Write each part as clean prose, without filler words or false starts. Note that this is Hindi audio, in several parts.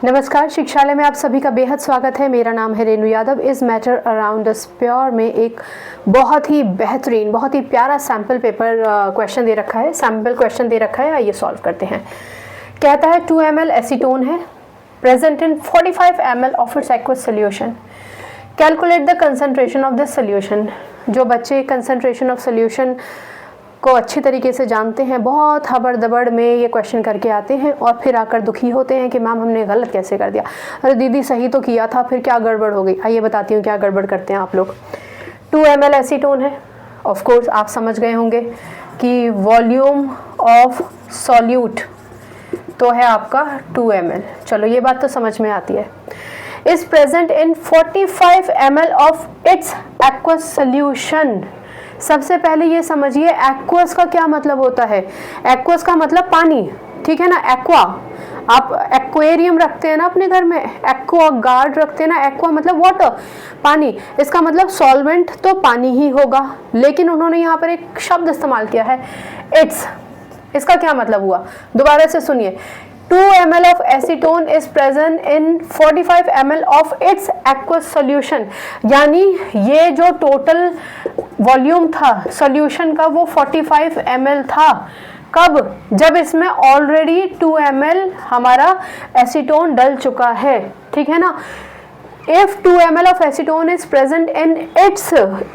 नमस्कार, शिक्षालय में आप सभी का बेहद स्वागत है। मेरा नाम है रेणु यादव। इस मैटर अराउंड द स्प्योर में एक बहुत ही बेहतरीन, बहुत ही प्यारा सैम्पल पेपर क्वेश्चन दे रखा है, सैम्पल क्वेश्चन दे रखा है। आइए सॉल्व करते हैं। कहता है 2 ml एसीटोन है present in 45 ml of its aqueous solution. Calculate the concentration of this solution. जो बच्चे कंसंट्रेशन ऑफ सोल्यूशन को अच्छी तरीके से जानते हैं, बहुत हबड़ दबड़ में ये क्वेश्चन करके आते हैं और फिर आकर दुखी होते हैं कि मैम हमने गलत कैसे कर दिया। अरे दीदी सही तो किया था, फिर क्या गड़बड़ हो गई। आइए बताती हूँ क्या गड़बड़ करते हैं आप लोग। 2 ml एसीटोन है। ऑफ कोर्स आप समझ गए होंगे कि वॉल्यूम ऑफ सॉल्यूट तो है आपका 2 ml। चलो ये बात तो समझ में आती है। Is present in 45 ml of its aqueous solution. सबसे पहले ये समझिए एक्वस का क्या मतलब होता है। एक्वस का मतलब पानी, ठीक है ना। एक्वा, आप एक्वेरियम रखते हैं ना अपने घर में, एक्वा गार्ड रखते हैं ना। एक्वा मतलब वाटर, पानी। इसका मतलब सॉल्वेंट तो पानी ही होगा, लेकिन उन्होंने यहाँ पर एक शब्द इस्तेमाल किया है इट्स। इसका क्या मतलब हुआ, दोबारा से सुनिए। 2 ml of acetone is present in 45 ml of its aqueous solution। यानी ये जो टोटल वॉल्यूम था सॉल्यूशन का वो 45 ml था। कब? जब इसमें ऑलरेडी 2 ml हमारा एसीटोन डल चुका है, ठीक है ना। If 2 ml of acetone is present in its,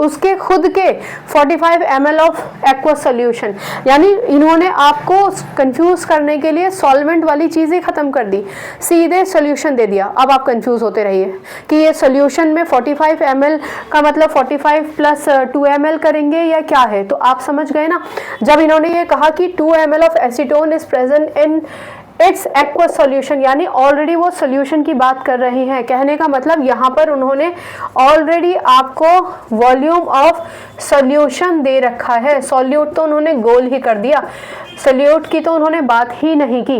उसके खुद के 45 ml of aqueous solution, यानी इन्होंने आपको कंफ्यूज करने के लिए सॉल्वेंट वाली चीज़ें ख़त्म कर दी, सीधे सॉल्यूशन दे दिया। अब आप कंफ्यूज होते रहिए कि ये सॉल्यूशन में 45 ml का मतलब 45 प्लस 2 ml करेंगे या क्या है। तो आप समझ गए ना, जब इन्होंने ये कहा कि 2 ml of acetone is present in it's aqueous solution, यानी ऑलरेडी वो सॉल्यूशन की बात कर रहे हैं। कहने का मतलब यहाँ पर उन्होंने ऑलरेडी आपको वॉल्यूम ऑफ सॉल्यूशन दे रखा है। सॉल्यूट तो उन्होंने गोल ही कर दिया, सॉल्यूट की तो उन्होंने बात ही नहीं की।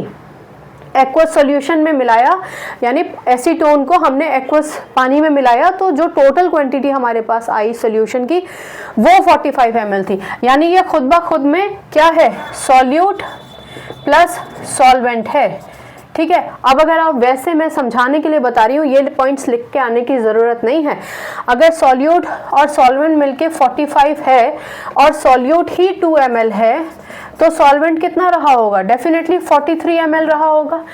एक्वस सॉल्यूशन में मिलाया, यानी एसीटोन को हमने एक्वस पानी में मिलाया, तो जो टोटल क्वांटिटी हमारे पास आई सॉल्यूशन की वो 45 ml थी। यानी ये खुद ब खुद में क्या है, सॉल्यूट प्लस सॉल्वेंट है, ठीक है। अब अगर आप वैसे, मैं समझाने के लिए बता रही हूँ, ये पॉइंट्स लिख के आने की ज़रूरत नहीं है। अगर सॉल्यूट और सॉल्वेंट मिलके 45 है और सॉल्यूट ही 2 ml है, तो सॉल्वेंट कितना रहा होगा, डेफिनेटली 43 ml रहा होगा।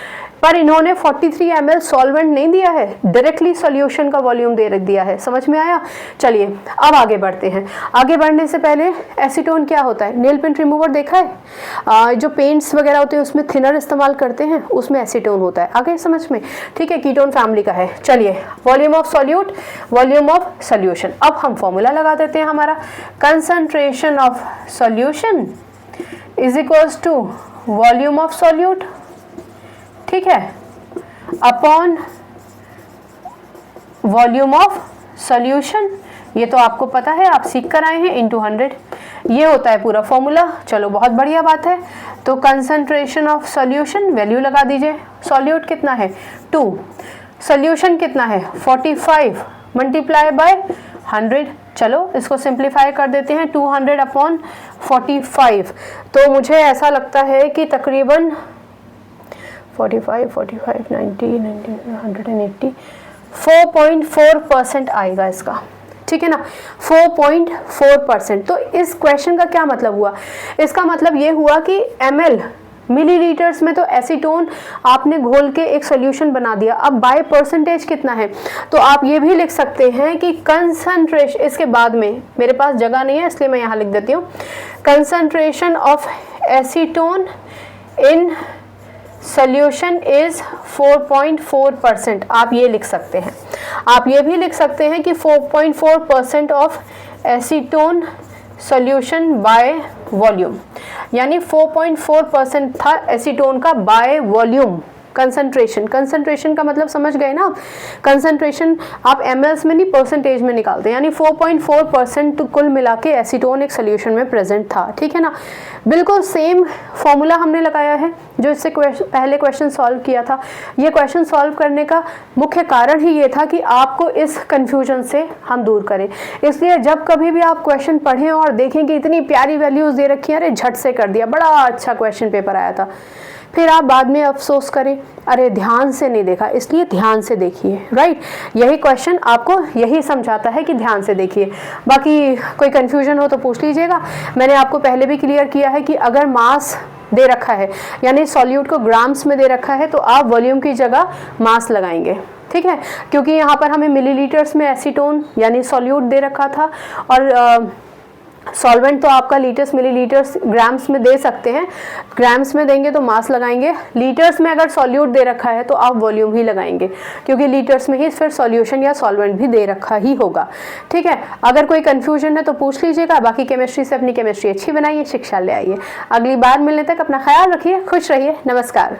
पर इन्होंने 43 ml सॉल्वेंट नहीं दिया है, डायरेक्टली सॉल्यूशन का वॉल्यूम दे रख दिया है। समझ में आया। चलिए अब आगे बढ़ते हैं। आगे बढ़ने से पहले एसीटोन क्या होता है, नेल पेंट रिमूवर देखा है, जो पेंट्स वगैरह होते हैं उसमें थिनर इस्तेमाल करते हैं, उसमें एसीटोन होता है। आगे समझ में, ठीक है। कीटोन फैमिली का है। चलिए, volume of solute, volume of solution. अब हम फॉर्मूला लगा देते हैं हमारा। Concentration of solution is equals to volume of solute, ठीक है, अपॉन वॉल्यूम ऑफ सॉल्यूशन। ये तो आपको पता है, आप सीख कर आए हैं, इनटू 100। ये होता है पूरा फॉर्मूला। चलो बहुत बढ़िया बात है। तो कंसंट्रेशन ऑफ सॉल्यूशन, वैल्यू लगा दीजिए। सॉल्यूट कितना है 2, सॉल्यूशन कितना है 45 मल्टीप्लाई बाय 100। चलो इसको सिंप्लीफाई कर देते हैं, 200 अपॉन 45। तो मुझे ऐसा लगता है कि तकरीबन 45, 90, 180, 4.4% आएगा इसका, ठीक है ना। 4.4%। तो इस क्वेश्चन का क्या मतलब हुआ, इसका मतलब ये हुआ कि ml मिलीलीटर्स में तो एसीटोन आपने घोल के एक सॉल्यूशन बना दिया। अब बाय परसेंटेज कितना है, तो आप ये भी लिख सकते हैं कि कंसंट्रेशन, इसके बाद में मेरे पास जगह नहीं है इसलिए मैं यहाँ लिख देती हूँ, concentration of acetone in solution is 4.4%। आप ये लिख सकते हैं। आप ये भी लिख सकते हैं कि 4.4% of acetone solution by volume, यानी 4.4% था एसीटोन का बाय वॉल्यूम। कंसंट्रेशन, कंसंट्रेशन का मतलब समझ गए ना आप। कंसंट्रेशन आप mls में नहीं, परसेंटेज में निकालते हैं। यानी 4.4% कुल मिला के एसीटोन एक सोल्यूशन में प्रेजेंट था, ठीक है ना। बिल्कुल सेम फॉर्मूला हमने लगाया है जो इससे पहले क्वेश्चन सॉल्व किया था। ये क्वेश्चन सॉल्व करने का मुख्य कारण ही ये था कि आपको इस कन्फ्यूजन से हम दूर करें। इसलिए जब कभी भी आप क्वेश्चन पढ़ें और देखें कि इतनी प्यारी वैल्यूज़ दे रखी हैं, अरे झट से कर दिया, बड़ा अच्छा क्वेश्चन पेपर आया था, फिर आप बाद में अफसोस करें अरे ध्यान से नहीं देखा, इसलिए ध्यान से देखिए, राइट। यही क्वेश्चन आपको यही समझाता है कि ध्यान से देखिए। बाकी कोई कंफ्यूजन हो तो पूछ लीजिएगा। मैंने आपको पहले भी क्लियर किया है कि अगर मास दे रखा है यानी सॉल्यूट को ग्राम्स में दे रखा है तो आप वॉल्यूम की जगह मास लगाएंगे, ठीक है, क्योंकि यहाँ पर हमें मिलीलीटर्स में एसीटोन यानी सॉल्यूट दे रखा था और सॉल्वेंट तो आपका लीटर्स मिलीलीटर्स ग्राम्स में दे सकते हैं, ग्राम्स में देंगे तो मास लगाएंगे। लीटर्स में अगर सॉल्यूट दे रखा है तो आप वॉल्यूम ही लगाएंगे, क्योंकि लीटर्स में ही फिर सॉल्यूशन या सॉल्वेंट भी दे रखा ही होगा, ठीक है। अगर कोई कंफ्यूजन है तो पूछ लीजिएगा। बाकी केमिस्ट्री से अपनी केमिस्ट्री अच्छी बनाइए, शिक्षा ले आइए। अगली बार मिलने तक अपना ख्याल रखिए, खुश रहिए, नमस्कार।